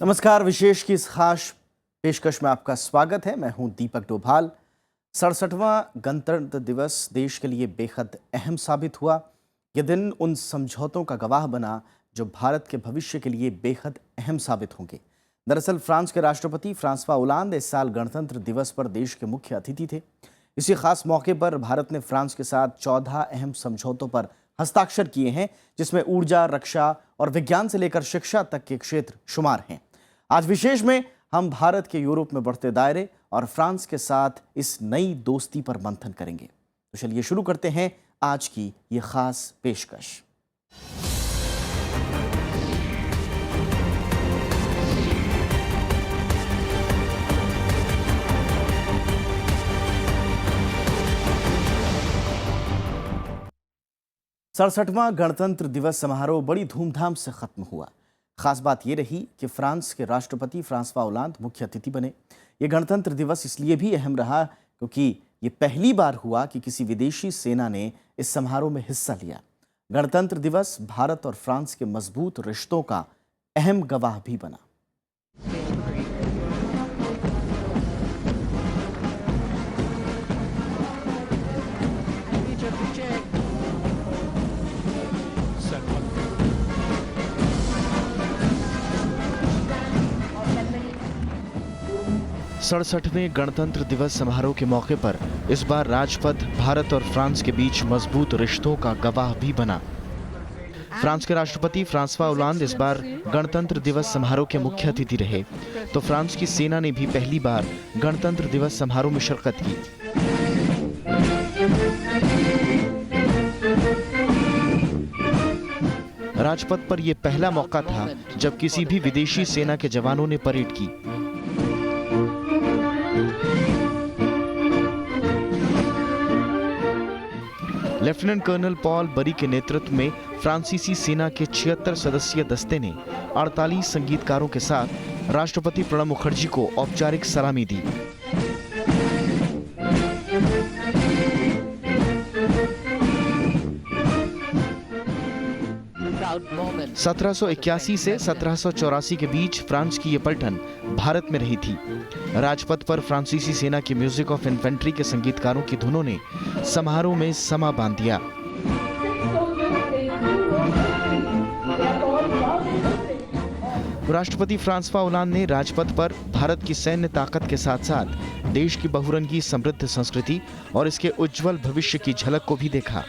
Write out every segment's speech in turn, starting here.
नमस्कार। विशेष की इस खास पेशकश में आपका स्वागत है। मैं हूं दीपक डोभाल। 67वां गणतंत्र दिवस देश के लिए बेहद अहम साबित हुआ। यह दिन उन समझौतों का गवाह बना जो भारत के भविष्य के लिए बेहद अहम साबित होंगे। दरअसल फ्रांस के राष्ट्रपति फ्रांसवा ओलांद इस साल गणतंत्र दिवस पर देश के मुख्य अतिथि थे। इसी खास मौके पर भारत ने फ्रांस के साथ 14 अहम समझौतों पर हस्ताक्षर किए हैं, जिसमें ऊर्जा, रक्षा और विज्ञान से लेकर शिक्षा तक के क्षेत्र शुमार हैं। आज विशेष में हम भारत के यूरोप में बढ़ते दायरे और फ्रांस के साथ इस नई दोस्ती पर मंथन करेंगे। तो चलिए शुरू करते हैं आज की ये खास पेशकश। सड़सठवां गणतंत्र दिवस समारोह बड़ी धूमधाम से खत्म हुआ। खास बात यह रही कि फ्रांस के राष्ट्रपति फ्रांसवा ओलांद मुख्य अतिथि बने। ये गणतंत्र दिवस इसलिए भी अहम रहा क्योंकि ये पहली बार हुआ कि किसी विदेशी सेना ने इस समारोह में हिस्सा लिया। गणतंत्र दिवस भारत और फ्रांस के मजबूत रिश्तों का अहम गवाह भी बना। सड़सठवें गणतंत्र दिवस समारोह के मौके पर इस बार राजपथ भारत और फ्रांस के बीच मजबूत रिश्तों का गवाह भी बना। फ्रांस के राष्ट्रपति फ्रांसवा ओलांद इस बार गणतंत्र दिवस समारोह के मुख्य अतिथि रहे, तो फ्रांस की सेना ने भी पहली बार गणतंत्र दिवस समारोह में शिरकत की। राजपथ पर यह पहला मौका था जब किसी भी विदेशी सेना के जवानों ने परेड की। लेफ्टिनेंट कर्नल पॉल बरी के नेतृत्व में फ्रांसीसी सेना के 76 सदस्यीय दस्ते ने 48 संगीतकारों के साथ राष्ट्रपति प्रणब मुखर्जी को औपचारिक सलामी दी। 1781 से 1784 के बीच फ्रांस की ये पलटन भारत में रही थी। राजपथ पर फ्रांसीसी सेना की म्यूजिक ऑफ इन्फेंट्री के संगीतकारों की धुनों ने समारोह में समा बांध दिया। राष्ट्रपति फ्रांसवा ओलांद ने राजपथ पर भारत की सैन्य ताकत के साथ साथ देश की बहुरंगी समृद्ध संस्कृति और इसके उज्जवल भविष्य की झलक को भी देखा।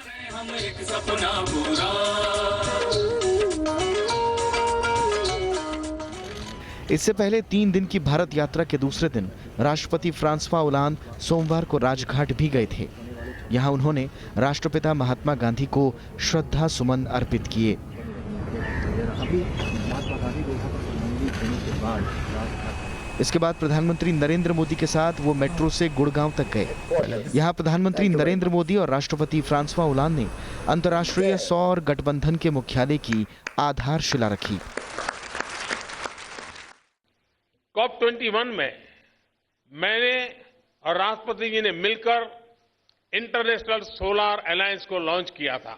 इससे पहले 3 दिन की भारत यात्रा के दूसरे दिन राष्ट्रपति फ्रांसवा ओलांद सोमवार को राजघाट भी गए थे। यहां उन्होंने राष्ट्रपिता महात्मा गांधी को श्रद्धा सुमन अर्पित किए। इसके बाद प्रधानमंत्री नरेंद्र मोदी के साथ वो मेट्रो से गुड़गांव तक गए। यहां प्रधानमंत्री नरेंद्र मोदी और राष्ट्रपति फ्रांसवा ओलांद ने अंतर्राष्ट्रीय सौर गठबंधन के मुख्यालय की आधारशिला रखी। COP21 में मैंने और राष्ट्रपति जी ने मिलकर इंटरनेशनल सोलर अलायंस को लॉन्च किया था।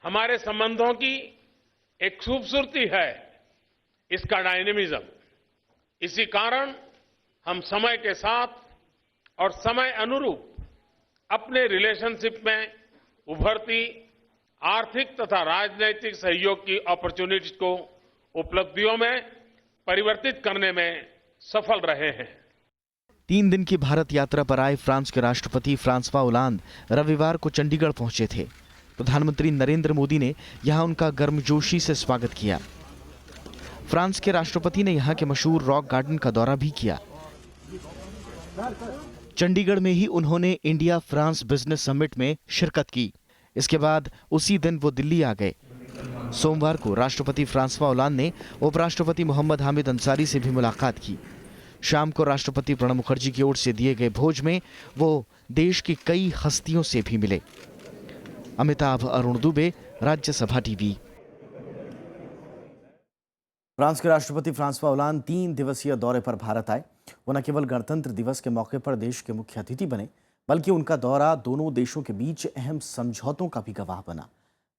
हमारे संबंधों की एक खूबसूरती है इसका डायनेमिज्म। इसी कारण हम समय के साथ और समय अनुरूप अपने रिलेशनशिप में उभरती आर्थिक तथा राजनैतिक सहयोग की अपॉर्चुनिटीज को उपलब्धियों में परिवर्तित करने में सफल रहे हैं। 3 दिन की भारत यात्रा पर आए फ्रांस के राष्ट्रपति फ्रांसवा ओलांद रविवार को चंडीगढ़ पहुंचे थे। प्रधानमंत्री नरेंद्र मोदी ने यहां उनका गर्मजोशी से स्वागत किया। फ्रांस के राष्ट्रपति ने यहां के मशहूर रॉक गार्डन का दौरा भी किया। चंडीगढ़ में ही उन्होंने इंडिया फ्रांस बिजनेस समिट में शिरकत की। इसके बाद उसी दिन वो दिल्ली आ गए। सोमवार को राष्ट्रपति फ्रांसवा ओलांद ने उपराष्ट्रपति मोहम्मद हामिद अंसारी से भी मुलाकात की। शाम को राष्ट्रपति प्रणब मुखर्जी की ओर से दिए गए भोज में वो देश की कई हस्तियों से भी मिले। अमिताभ अरुण दुबे, राज्यसभा टीवी। फ्रांस के राष्ट्रपति फ्रांसवा ओलांद 3 दिवसीय दौरे पर भारत आए। वो न केवल गणतंत्र दिवस के मौके पर देश के मुख्य अतिथि बने, बल्कि उनका दौरा दोनों देशों के बीच अहम समझौतों का भी गवाह बना।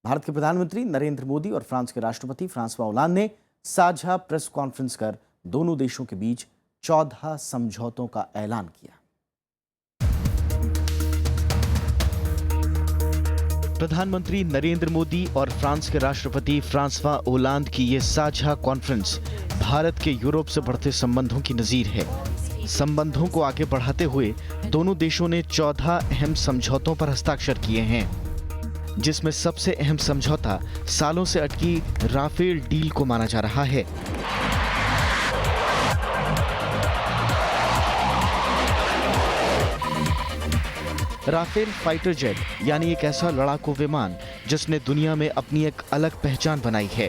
भारत के प्रधानमंत्री नरेंद्र मोदी और फ्रांस के राष्ट्रपति फ्रांसवा ओलांद ने साझा प्रेस कॉन्फ्रेंस कर दोनों देशों के बीच 14 समझौतों का ऐलान किया। प्रधानमंत्री नरेंद्र मोदी और फ्रांस के राष्ट्रपति फ्रांसवा ओलांद की ये साझा कॉन्फ्रेंस भारत के यूरोप से बढ़ते संबंधों की नजीर है। संबंधों को आगे बढ़ाते हुए दोनों देशों ने 14 अहम समझौतों पर हस्ताक्षर किए हैं, जिसमें सबसे अहम समझौता सालों से अटकी राफेल डील को माना जा रहा है। राफेल फाइटर जेट यानी एक ऐसा लड़ाकू विमान जिसने दुनिया में अपनी एक अलग पहचान बनाई है।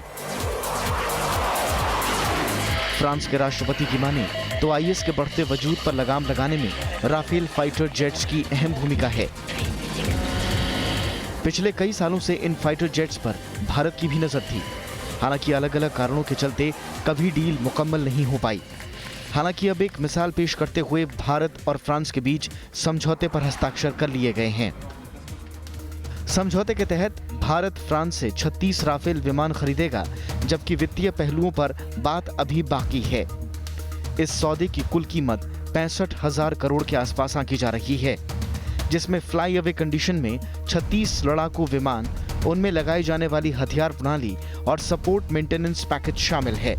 फ्रांस के राष्ट्रपति की माने तो आईएस के बढ़ते वजूद पर लगाम लगाने में राफेल फाइटर जेट्स की अहम भूमिका है। पिछले कई सालों से इन फाइटर जेट्स पर भारत की भी नजर थी। हालांकि अलग अलग कारणों के चलते कभी डील मुकम्मल नहीं हो पाई। हालांकि अब एक मिसाल पेश करते हुए भारत और फ्रांस के बीच समझौते पर हस्ताक्षर कर लिए गए हैं। समझौते के तहत भारत फ्रांस से 36 राफेल विमान खरीदेगा, जबकि वित्तीय पहलुओं पर बात अभी बाकी है। इस सौदे की कुल कीमत 65,000 करोड़ के आसपास आंकी जा रही है, जिसमें फ्लाई अवे कंडीशन में 36 लड़ाकू विमान, उनमें लगाई जाने वाली हथियार प्रणाली और सपोर्ट मेंटेनेंस पैकेज शामिल है।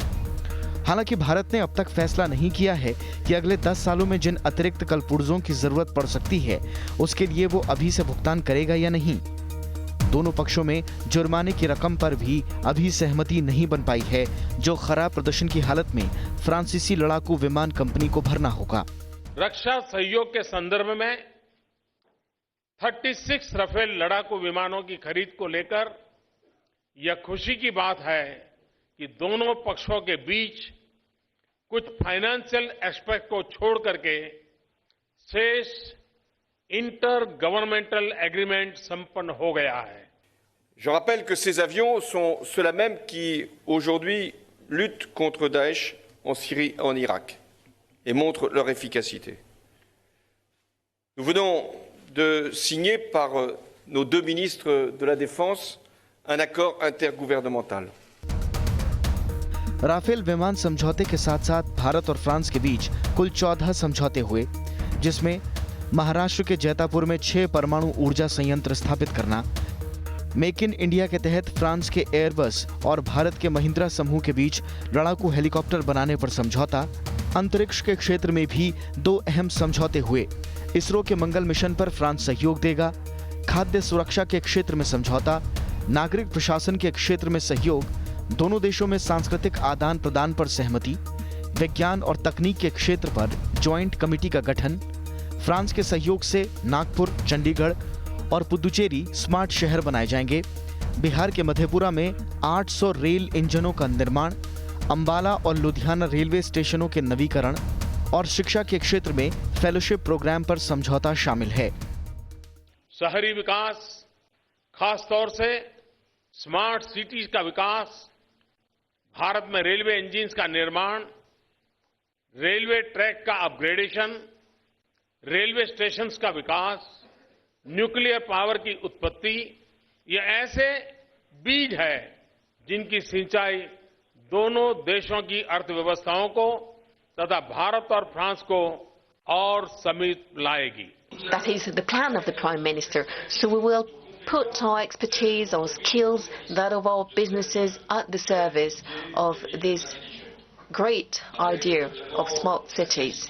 हालांकि भारत ने अब तक फैसला नहीं किया है कि अगले 10 सालों में जिन अतिरिक्त कलपुर्जों की जरूरत पड़ सकती है उसके लिए वो अभी से भुगतान करेगा या नहीं। दोनों पक्षों में जुर्माने की रकम पर भी अभी सहमति नहीं बन पाई है, जो खराब प्रदर्शन की हालत में फ्रांसीसी लड़ाकू विमान कंपनी को भरना होगा। रक्षा सहयोग के संदर्भ में 36 राफेल लड़ाकू विमानों की खरीद को लेकर यह खुशी की बात है कि दोनों पक्षों के बीच कुछ फाइनेंशियल एस्पेक्ट को छोड़ करके शेष इंटर गवर्नमेंटल एग्रीमेंट संपन्न हो गया है। Je rappelle que ces avions sont ceux-là même qui, aujourd'hui, luttent contre Daesh en Syrie et en Irak et montrent leur efficacité. Nous venons de signer par nos deux ministres de la Défense un accord intergouvernemental. Rafale विमान समझौते के साथ साथ भारत और France के बीच कुल 14 समझौते हुए, जिसमें महाराष्ट्र के जैतापुर में 6 परमाणु ऊर्जा संयंत्र स्थापित करना, मेक इन इंडिया के तहत फ्रांस के एयरबस और भारत के महिंद्रा समूह के बीच लड़ाकू हेलीकॉप्टर बनाने पर समझौता, अंतरिक्ष के क्षेत्र में भी 2 अहम समझौते हुए। इसरो के मंगल मिशन पर फ्रांस सहयोग देगा, खाद्य सुरक्षा के क्षेत्र में समझौता, नागरिक प्रशासन के क्षेत्र में सहयोग, दोनों देशों में सांस्कृतिक आदान प्रदान पर सहमति, विज्ञान और तकनीक के क्षेत्र पर ज्वाइंट कमेटी का गठन, फ्रांस के सहयोग से नागपुर, चंडीगढ़ और पुदुचेरी स्मार्ट शहर बनाए जाएंगे, बिहार के मधेपुरा में 800 रेल इंजनों का निर्माण, अंबाला और लुधियाना रेलवे स्टेशनों के नवीकरण और शिक्षा के क्षेत्र में फेलोशिप प्रोग्राम पर समझौता शामिल है। शहरी विकास, खासतौर से स्मार्ट सिटीज का विकास, भारत में रेलवे इंजिन्स का निर्माण, रेलवे ट्रैक का अपग्रेडेशन, रेलवे स्टेशंस का विकास, न्यूक्लियर पावर की उत्पत्ति, ये ऐसे बीज है जिनकी सिंचाई दोनों देशों की अर्थव्यवस्थाओं को तथा भारत और फ्रांस को और समीप लाएगी। That is the plan of the Prime Minister. So we will put our expertise, our skills, that of our businesses at the service of this great idea of smart cities.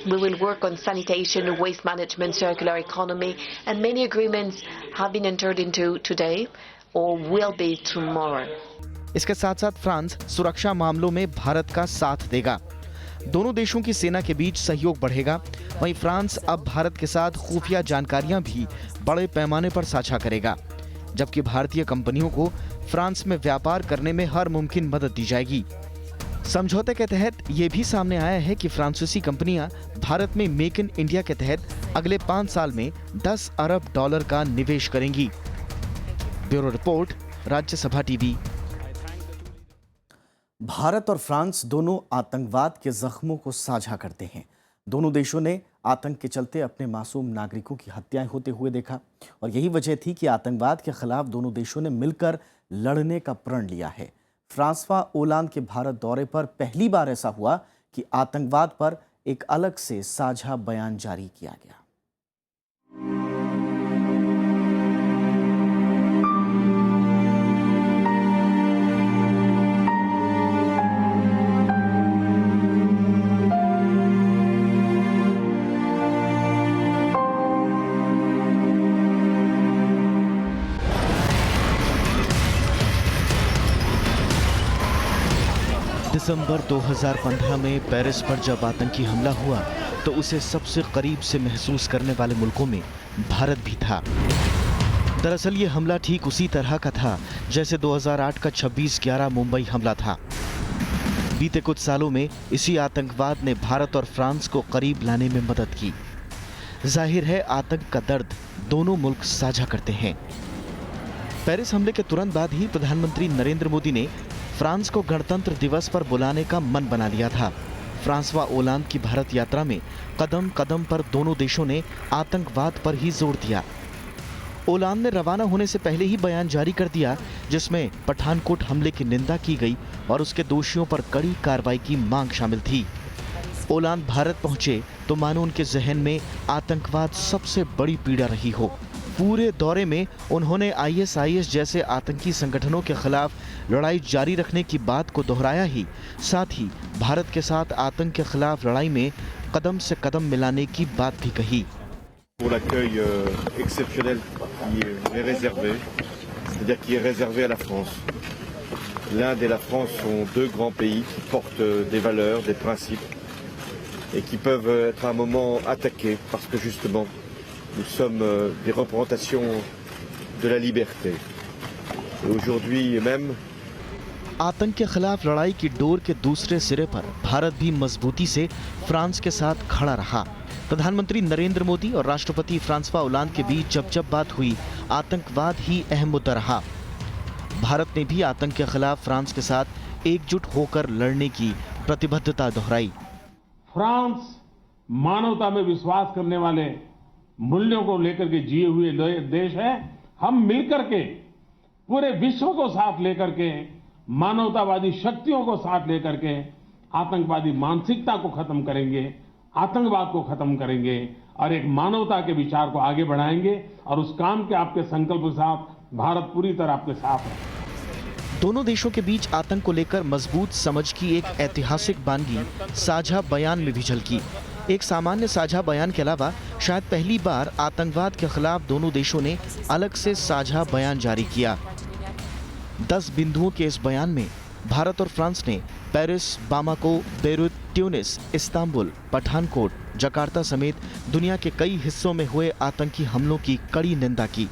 We will work on sanitation, waste management, circular economy, and many agreements have been entered into today or will be tomorrow. इसके साथ साथ France सुरक्षा मामलों में भारत का साथ देगा। दोनों देशों की सेना के बीच सहयोग बढ़ेगा। वहीं फ्रांस अब भारत के साथ खुफिया जानकारियां भी बड़े पैमाने पर साझा करेगा, जबकि भारतीय कंपनियों को फ्रांस में व्यापार करने में हर मुमकिन मदद दी जाएगी। समझौते के तहत ये भी सामने आया है कि फ्रांसीसी कंपनियां भारत में मेक इन इंडिया के तहत अगले 5 साल में $10 अरब का निवेश करेंगी। Bureau report, Rajya Sabha TV. Bharat और फ्रांस दोनों आतंकवाद के जख्मों को साझा करते हैं। दोनों देशों ने आतंक के चलते अपने मासूम नागरिकों की हत्याएं होते हुए देखा और यही वजह थी कि आतंकवाद के खिलाफ दोनों देशों ने मिलकर लड़ने का प्रण लिया है। फ्रांसवा ओलांद के भारत दौरे पर पहली बार ऐसा हुआ कि आतंकवाद पर एक अलग से साझा बयान जारी किया गया। दिसंबर 2015 में पेरिस पर जब आतंकी हमला हुआ तो उसे सबसे करीब से महसूस करने वाले मुल्कों में भारत भी था। दरअसल ये हमला ठीक उसी तरह का था जैसे 2008 का 26/11 मुंबई हमला था। बीते कुछ सालों में इसी आतंकवाद ने भारत और फ्रांस को करीब लाने में मदद की। जाहिर है आतंक का दर्द दोनों मुल्क साझा करते हैं। पेरिस हमले के तुरंत बाद ही प्रधानमंत्री नरेंद्र मोदी ने फ्रांस को गणतंत्र दिवस पर बुलाने का मन बना लिया था। फ्रांसवा ओलांद की भारत यात्रा में कदम कदम पर दोनों देशों ने आतंकवाद पर ही जोर दिया। ओलांद ने रवाना होने से पहले ही बयान जारी कर दिया जिसमें पठानकोट हमले की निंदा की गई और उसके दोषियों पर कड़ी कार्रवाई की मांग शामिल थी। ओलांद भारत पहुंचे तो मानो उनके जहन में आतंकवाद सबसे बड़ी पीड़ा रही हो। पूरे दौरे में उन्होंने ISIS जैसे आतंकी संगठनों के खिलाफ लड़ाई जारी रखने की बात को दोहराया ही साथ ही भारत के साथ आतंक के खिलाफ लड़ाई में कदम से कदम मिलाने की बात भी कही। Pour l'accueil exceptionnel qui est réservé, c'est-à-dire qui est réservé à la France. L'Inde et la France sont deux grands pays qui portent des valeurs, des principes et qui peuvent être à un moment attaqués parce que justement nous sommes des représentations de la liberté. Et aujourd'hui même आतंक के खिलाफ लड़ाई की door के दूसरे सिरे पर भारत भी मजबूती से फ्रांस के साथ खड़ा रहा। प्रधानमंत्री नरेंद्र मोदी और राष्ट्रपति फ्रांसवा ओलांद के बीच जब बात हुई आतंकवाद ही अहम मुद्दा रहा। भारत ने भी आतंक के खिलाफ फ्रांस के साथ एकजुट होकर लड़ने की प्रतिबद्धता दोहराई। फ्रांस मानवता में विश्वास करने वाले मूल्यों को लेकर के जिए हुए देश है। हम मिलकर के पूरे विश्व को साथ लेकर के मानवतावादी शक्तियों को साथ लेकर के आतंकवादी मानसिकता को खत्म करेंगे, आतंकवाद को खत्म करेंगे और एक मानवता के विचार को आगे बढ़ाएंगे और उस काम के आपके संकल्प के साथ भारत पूरी तरह आपके साथ है। दोनों देशों के बीच आतंक को लेकर मजबूत समझ की एक ऐतिहासिक बानगी साझा बयान में भी झलकी। एक सामान्य साझा बयान के अलावा शायद पहली बार आतंकवाद के खिलाफ दोनों देशों ने अलग से साझा बयान जारी किया। 10 बिंदुओं के इस बयान में भारत और फ्रांस ने Paris, Bamako, Beirut, Tunis, Istanbul, Pathankot, Jakarta समेत दुनिया के कई हिस्सों में हुए आतंकी हमलों की कड़ी निंदा की।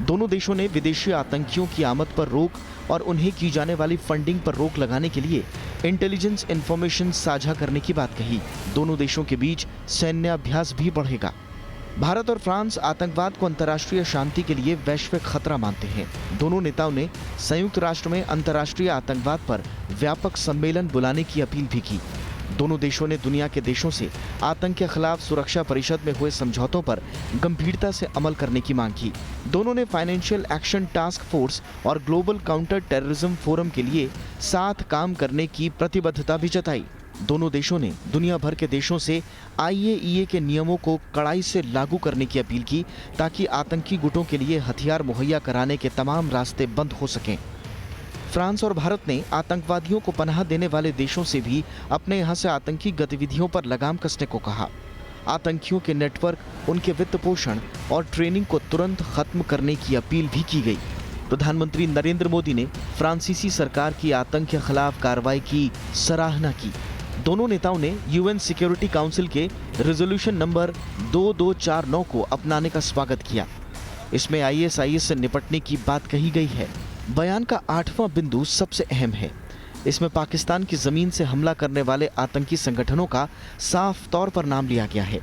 दोनों देशों ने विदेशी आतंकियों की आमद पर रोक और उन्हें की जाने वाली फंडिंग पर रोक लगाने के लिए इंटेलिजेंस इंफॉर्मेशन साझा करने की बात कही। दोनों देशों के बीच सैन्य अभ्यास भी बढ़ेगा। भारत और फ्रांस आतंकवाद को अंतर्राष्ट्रीय शांति के लिए वैश्विक खतरा मानते हैं। दोनों नेताओं ने संयुक्त राष्ट्र में अंतर्राष्ट्रीय आतंकवाद पर व्यापक सम्मेलन बुलाने की अपील भी की। दोनों देशों ने दुनिया के देशों से आतंक के खिलाफ सुरक्षा परिषद में हुए समझौतों पर गंभीरता से अमल करने की मांग की। दोनों ने फाइनेंशियल एक्शन टास्क फोर्स और ग्लोबल काउंटर टेररिज्म फोरम के लिए साथ काम करने की प्रतिबद्धता भी जताई। दोनों देशों ने दुनिया भर के देशों से IAEA के नियमों को कड़ाई से लागू करने की अपील की ताकि आतंकी गुटों के लिए हथियार मुहैया कराने के तमाम रास्ते बंद हो सकें। फ्रांस और भारत ने आतंकवादियों को पनाह देने वाले देशों से भी अपने यहाँ से आतंकी गतिविधियों पर लगाम कसने को कहा। आतंकियों के नेटवर्क, उनके वित्त पोषण और ट्रेनिंग को तुरंत खत्म करने की अपील भी की गई। प्रधानमंत्री नरेंद्र मोदी ने फ्रांसीसी सरकार की आतंक के खिलाफ कार्रवाई की सराहना की। दोनों नेताओं ने UN सिक्योरिटी काउंसिल के रेजोल्यूशन नंबर 2249 को अपनाने का स्वागत किया। इसमें ISIS से निपटने की बात कही गई है। बयान का 8वां बिंदु सबसे अहम है। इसमें पाकिस्तान की जमीन से हमला करने वाले आतंकी संगठनों का साफ तौर पर नाम लिया गया है।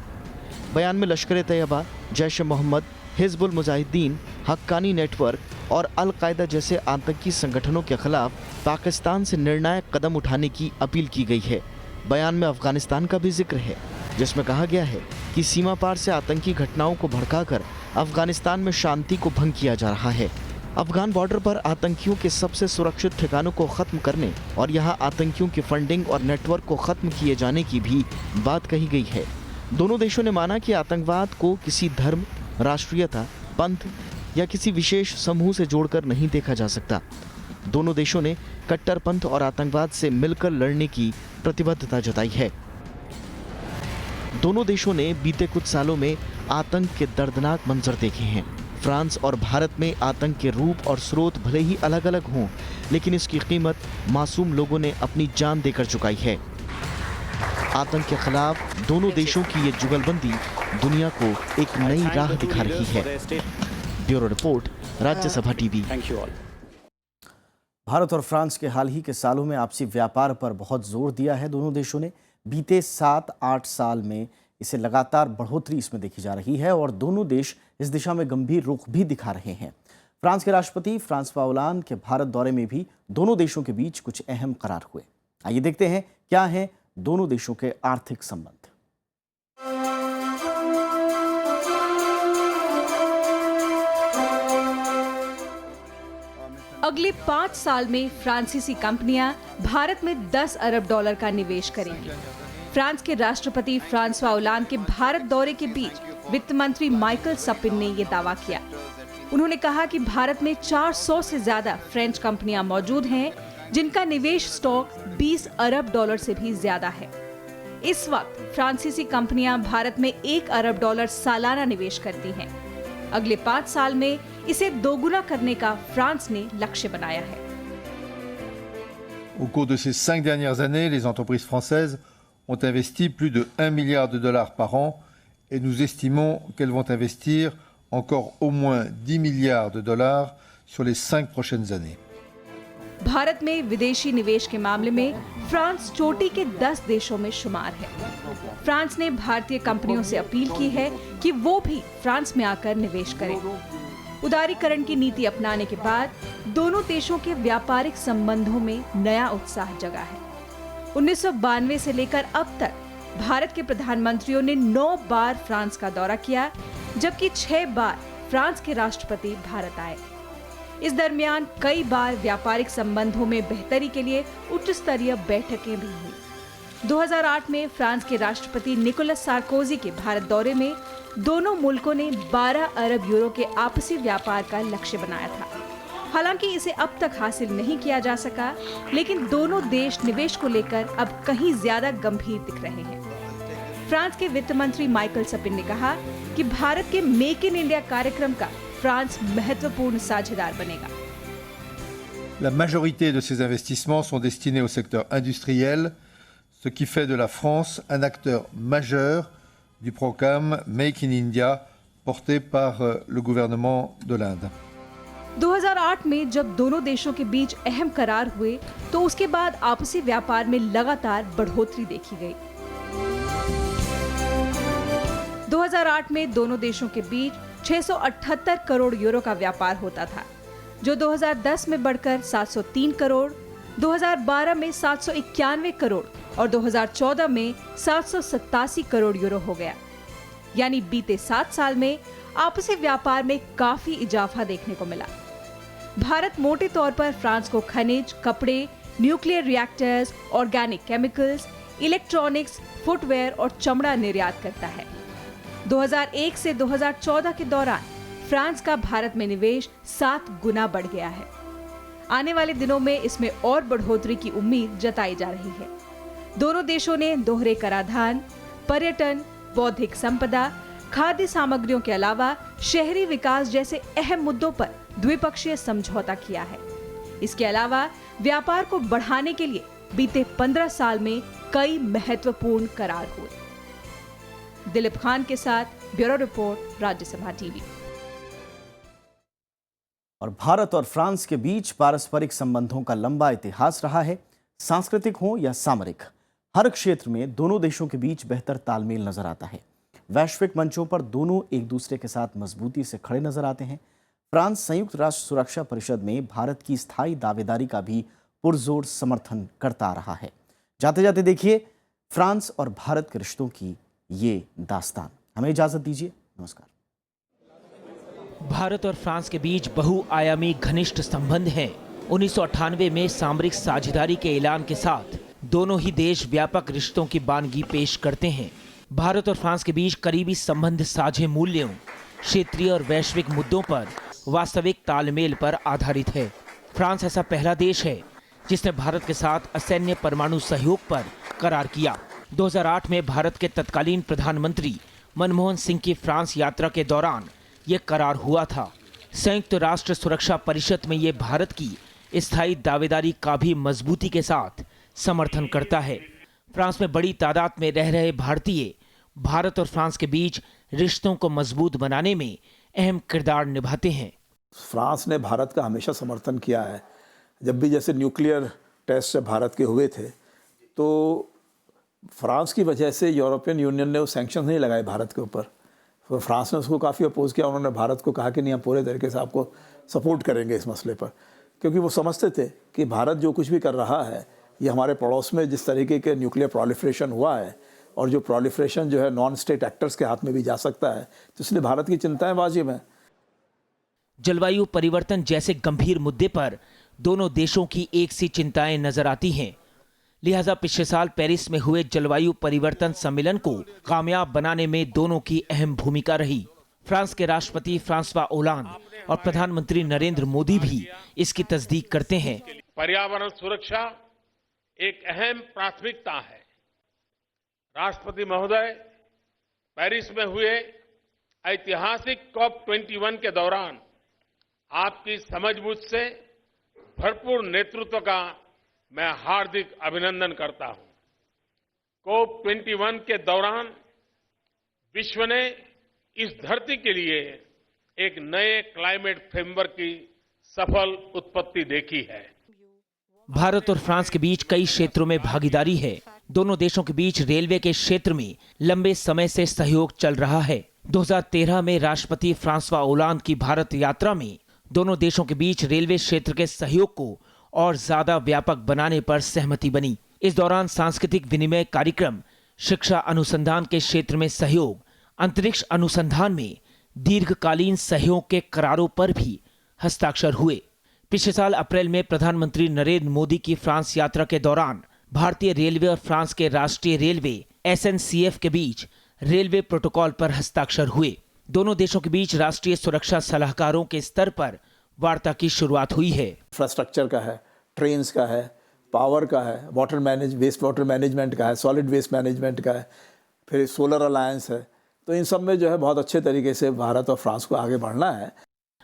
बयान में लश्कर-ए-तैयबा, जैश-ए-मोहम्मद, हिजबुल मुजाहिदीन, हक्कानी नेटवर्क और अल-कायदा जैसे आतंकी संगठनों के खिलाफ पाकिस्तान से निर्णायक कदम उठाने की अपील की गई है। बयान में अफगानिस्तान का भी जिक्र है, जिसमें कहा गया है कि सीमा पार से आतंकी घटनाओं को भड़काकर अफगानिस्तान में शांति को भंग किया जा रहा है। अफगान बॉर्डर पर आतंकियों के सबसे सुरक्षित ठिकानों को खत्म करने और यहां आतंकियों की फंडिंग और नेटवर्क को खत्म किए जाने की भी बात कही गई है। दोनों देशों ने माना कि आतंकवाद को किसी धर्म, राष्ट्रीयता, पंथ या किसी विशेष समूह से जोड़कर नहीं देखा जा सकता। दोनों देशों ने कट्टरपंथ और आतंकवाद से मिलकर लड़ने की प्रतिबद्धता जताई है। दोनों देशों ने बीते कुछ सालों में आतंक के दर्दनाक मंजर देखे हैं। फ्रांस और भारत में आतंक के रूप और स्रोत भले ही अलग अलग हों, लेकिन इसकी कीमत मासूम लोगों ने अपनी जान देकर चुकाई है। आतंक के खिलाफ दोनों देशों की ये जुगलबंदी दुनिया को एक नई राह दिखा रही है। Bureau report, Rajya Sabha TV. Bharat और फ्रांस के हाल ही के सालों में आपसी व्यापार पर बहुत जोर दिया है दोनों देशों ने। बीते 7-8 साल में इसे लगातार बढ़ोतरी इसमें देखी जा रही है और दोनों देश इस दिशा में गंभीर रुख भी दिखा रहे हैं। फ्रांस के राष्ट्रपति फ्रांसवा ओलांद के भारत दौरे में भी दोनों देशों के बीच कुछ अहम करार हुए। आइए देखते हैं क्या हैं दोनों देशों के आर्थिक संबंध। अगले 5 साल में फ्रांसीसी कंपनियां भारत में $10 अरब का निवेश करेंगी। फ्रांस के राष्ट्रपति फ्रांसवा ओलांद के भारत दौरे के बीच वित्त मंत्री माइकल सपिन ने ये दावा किया। उन्होंने कहा कि भारत में 400 से ज्यादा फ्रेंच कंपनियां मौजूद हैं, जिनका निवेश स्टॉक $20 अरब से भी ज्यादा है। इस वक्त फ्रांसीसी कंपनियां भारत में $1 अरब सालाना निवेश करती हैं। अगले 5 साल में इसे दोगुना करने का फ्रांस ने लक्ष्य बनाया है। Au cours de ces 5 dernières années, les entreprises françaises ont investi plus de $1 milliard par an et nous estimons qu'elles vont investir encore au moins $10 milliards sur les 5 prochaines années. Bharat में विदेशी निवेश के मामले में फ्रांस चोटी के 10 देशों में शुमार है। फ्रांस ने भारतीय कंपनियों से अपील की है कि वो भी फ्रांस में आकर निवेश करें। उदारीकरण की नीति अपनाने के बाद दोनों देशों के व्यापारिक संबंधों में नया उत्साह जगा है। 1992 से लेकर अब तक भारत के प्रधानमंत्रियों ने 9 बार फ्रांस का दौरा किया, जबकि 6 बार फ्रांस के राष्ट्रपति भारत आए। इस दरमियान कई बार व्यापारिक संबंधों में बेहतरी के लिए उच्च स्तरीय बैठकें भी हुई। 2008 में फ्रांस के राष्ट्रपति निकोलस सार्कोजी के भारत दौरे में दोनों मुल्कों ने 12 अरब यूरो के आपसी व्यापार का लक्ष्य बनाया था। हालांकि इसे अब तक हासिल नहीं किया जा सका, लेकिन दोनों देश निवेश को लेकर अब कहीं ज्यादा गंभीर दिख रहे हैं। फ्रांस के वित्त मंत्री माइकल सपिन ने कहा कि भारत के मेक इन इंडिया कार्यक्रम का फ्रांस महत्वपूर्ण साझेदार बनेगा। La majorité de ces investissements sont destinés au secteur industriel, ce qui fait de la France un acteur majeur du programme Make in India porté par le gouvernement de l'Inde. 2008 में जब दोनों देशों के बीच अहम करार हुए, तो उसके बाद आपसी व्यापार में लगातार बढ़ोतरी देखी गई। 2008 में दोनों देशों के बीच 678 करोड़ यूरो का व्यापार होता था, जो 2010 में बढ़कर 703 करोड़, 2012 में 791 करोड़ और 2014 में 787 करोड़ यूरो हो गया। यानी बीते 7 साल में आपसी व्यापार में काफी इजाफा देखने को मिला। भारत मोटे तौर पर फ्रांस को खनिज, कपड़े, nuclear reactors, organic chemicals, electronics, footwear और चमड़ा निर्यात करता है। 2001 से 2014 के दौरान फ्रांस का भारत में निवेश 7 गुना बढ़ गया है। आने वाले दिनों में इसमें और बढ़ोतरी की उम्मीद जताई जा रही है। दोनों देशों ने दोहरे कराधान, पर्यटन, बौद्धिक संपदा, खाद्य सामग्रियों के अलावा शहरी विकास जैसे अहम मुद्दों पर द्विपक्षीय समझौता किया है। इसके अलावा व्यापार को बढ़ाने के लिए बीते 15 साल में कई महत्वपूर्ण करार हुए। दिलीप खान के साथ ब्यूरो रिपोर्ट, राज्यसभा टीवी। और भारत और फ्रांस के बीच पारस्परिक संबंधों का लंबा इतिहास रहा है। सांस्कृतिक हो या सामरिक, हर क्षेत्र में दोनों देशों के बीच बेहतर तालमेल नजर आता है। वैश्विक मंचों पर दोनों एक दूसरे के साथ मजबूती से खड़े नजर आते हैं। फ्रांस संयुक्त राष्ट्र सुरक्षा परिषद में भारत की स्थायी दावेदारी का भी पुरजोर समर्थन करता रहा है। जाते जाते देखिए फ्रांस और भारत के रिश्तों की ये दास्तान। हमें इजाजत दीजिए, नमस्कार। भारत और फ्रांस के बीच बहुआयामी घनिष्ठ संबंध हैं। 1998 में सामरिक साझेदारी के ऐलान के साथ दोनों ही देश व्यापक रिश्तों की बानगी पेश करते हैं। भारत और फ्रांस के बीच करीबी संबंध साझे मूल्यों, क्षेत्रीय और वैश्विक मुद्दों पर वास्तविक तालमेल पर आधारित है। फ्रांस ऐसा पहला देश है जिसने भारत के साथ असैन्य परमाणु सहयोग पर करार किया। 2008 में भारत के तत्कालीन प्रधानमंत्री मनमोहन सिंह की फ्रांस यात्रा के दौरान ये करार हुआ था। संयुक्त राष्ट्र सुरक्षा परिषद में ये भारत की स्थायी दावेदारी का भी मजबूती के साथ समर्थन करता है। फ्रांस में बड़ी तादाद में रह रहे भारतीय भारत और फ्रांस के बीच रिश्तों को मजबूत बनाने में अहम किरदार निभाते हैं। फ्रांस ने भारत का हमेशा समर्थन किया है। जब भी जैसे न्यूक्लियर टेस्ट भारत के हुए थे तो फ्रांस की वजह से यूरोपियन यूनियन ने वो सैंक्शन नहीं लगाए भारत के ऊपर। तो फ्रांस ने उसको काफ़ी अपोज किया। उन्होंने भारत को कहा कि नहीं, हम पूरे तरीके से आपको सपोर्ट करेंगे इस मसले पर, क्योंकि वो समझते थे कि भारत जो कुछ भी कर रहा है ये हमारे पड़ोस में जिस तरीके के न्यूक्लियर प्रोलिफरेशन हुआ है और जो प्रोलिफरेशन जो है नॉन स्टेट एक्टर्स के हाथ में भी जा सकता है, तो इसलिए भारत की चिंताएं वाजिब हैं। जलवायु परिवर्तन जैसे गंभीर मुद्दे पर दोनों देशों की एक सी चिंताएं नजर आती हैं। लिहाजा पिछले साल पेरिस में हुए जलवायु परिवर्तन सम्मेलन को कामयाब बनाने में दोनों की अहम भूमिका रही। फ्रांस के राष्ट्रपति फ्रांसवा ओलांद और प्रधानमंत्री नरेंद्र मोदी भी इसकी तस्दीक करते हैं। पर्यावरण सुरक्षा एक अहम प्राथमिकता है। राष्ट्रपति महोदय, पेरिस में हुए ऐतिहासिक COP21 के दौरान आपकी समझबूझ से भरपूर नेतृत्व का मैं हार्दिक अभिनंदन करता हूं। COP21 के दौरान विश्व ने इस धरती के लिए एक नए क्लाइमेट फ्रेमवर्क की सफल उत्पत्ति देखी है। भारत और फ्रांस के बीच कई क्षेत्रों में भागीदारी है। दोनों देशों के बीच रेलवे के क्षेत्र में लंबे समय से सहयोग चल रहा है। 2013 में राष्ट्रपति फ्रांसवा ओलांद की भारत यात्रा में दोनों देशों के बीच रेलवे क्षेत्र के सहयोग को और ज्यादा व्यापक बनाने पर सहमति बनी। इस दौरान सांस्कृतिक विनिमय कार्यक्रम, शिक्षा अनुसंधान के क्षेत्र में सहयोग, अंतरिक्ष अनुसंधान में दीर्घकालीन सहयोग के करारों पर भी हस्ताक्षर हुए। पिछले साल अप्रैल में प्रधानमंत्री नरेंद्र मोदी की फ्रांस यात्रा के दौरान भारतीय रेलवे और फ्रांस के राष्ट्रीय रेलवे SNCF के बीच रेलवे प्रोटोकॉल पर हस्ताक्षर हुए। दोनों देशों के बीच राष्ट्रीय सुरक्षा सलाहकारों के स्तर पर वार्ता की शुरुआत हुई है। इंफ्रास्ट्रक्चर का है, ट्रेन्स का है, पावर का है, वेस्ट वाटर मैनेजमेंट का है, सॉलिड वेस्ट मैनेजमेंट का है, फिर सोलर अलायंस है। तो इन सब में जो है बहुत अच्छे तरीके से भारत और फ्रांस को आगे बढ़ना है।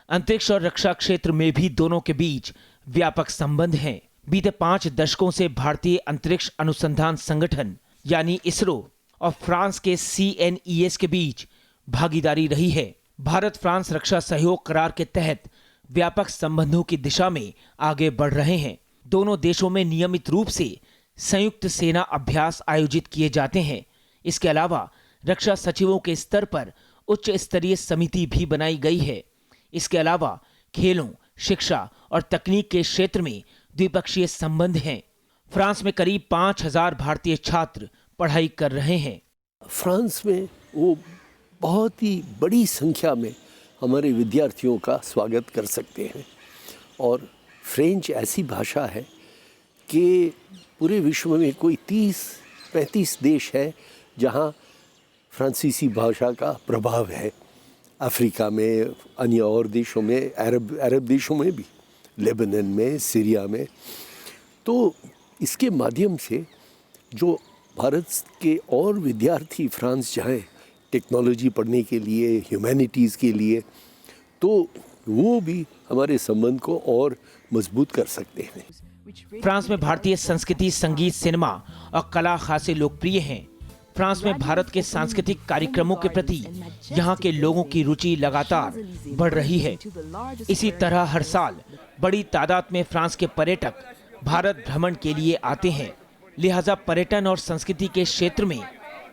अंतरिक्ष और रक्षा क्षेत्र में भी दोनों के बीच व्यापक संबंध हैं। बीते 5 दशकों से भारतीय अंतरिक्ष अनुसंधान संगठन यानी इसरो और फ्रांस के CNES के बीच भागीदारी रही है। भारत फ्रांस रक्षा सहयोग करार के तहत व्यापक संबंधों की दिशा में आगे बढ़ रहे हैं। दोनों देशों में नियमित रूप से संयुक्त सेना अभ्यास आयोजित किए जाते हैं। इसके अलावा रक्षा सचिवों के स्तर पर उच्च स्तरीय समिति भी बनाई गई है। इसके अलावा खेलों, शिक्षा और तकनीक के क्षेत्र में द्विपक्षीय संबंध हैं। फ्रांस में करीब 5000 भारतीय छात्र पढ़ाई कर रहे हैं। फ्रांस में वो बहुत ही बड़ी संख्या में हमारे विद्यार्थियों का स्वागत कर सकते हैं। और फ्रेंच ऐसी भाषा है कि पूरे विश्व में कोई 30-35 देश है जहाँ फ्रांसीसी भाषा का प्रभाव है। अफ्रीका में, अन्य और देशों में, अरब देशों में भी, लेबनान में, सीरिया में। तो इसके माध्यम से जो भारत के और विद्यार्थी फ्रांस जाएं टेक्नोलॉजी पढ़ने के लिए, ह्यूमैनिटीज़ के लिए, तो वो भी हमारे संबंध को और मजबूत कर सकते हैं। फ्रांस में भारतीय संस्कृति, संगीत, सिनेमा और कला खासे लोकप्रिय हैं। फ्रांस में भारत के सांस्कृतिक कार्यक्रमों के प्रति यहाँ के लोगों की रुचि लगातार बढ़ रही है। इसी तरह हर साल बड़ी तादाद में फ्रांस के पर्यटक भारत भ्रमण के लिए आते हैं। लिहाजा पर्यटन और संस्कृति के क्षेत्र में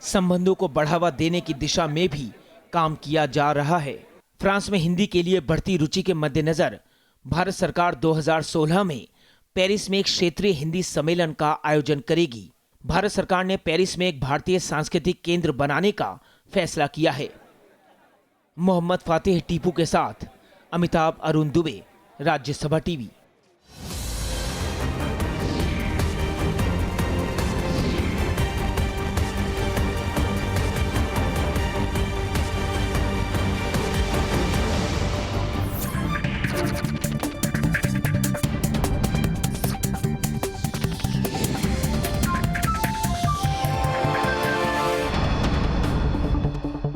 संबंधों को बढ़ावा देने की दिशा में भी काम किया जा रहा है। फ्रांस में हिंदी के लिए बढ़ती रुचि के मद्देनजर भारत सरकार 2016 में पेरिस में एक क्षेत्रीय हिंदी सम्मेलन का आयोजन करेगी। भारत सरकार ने पेरिस में एक भारतीय सांस्कृतिक केंद्र बनाने का फैसला किया है। मोहम्मद फातिह टीपू के साथ अमिताभ अरुण दुबे, राज्यसभा टीवी।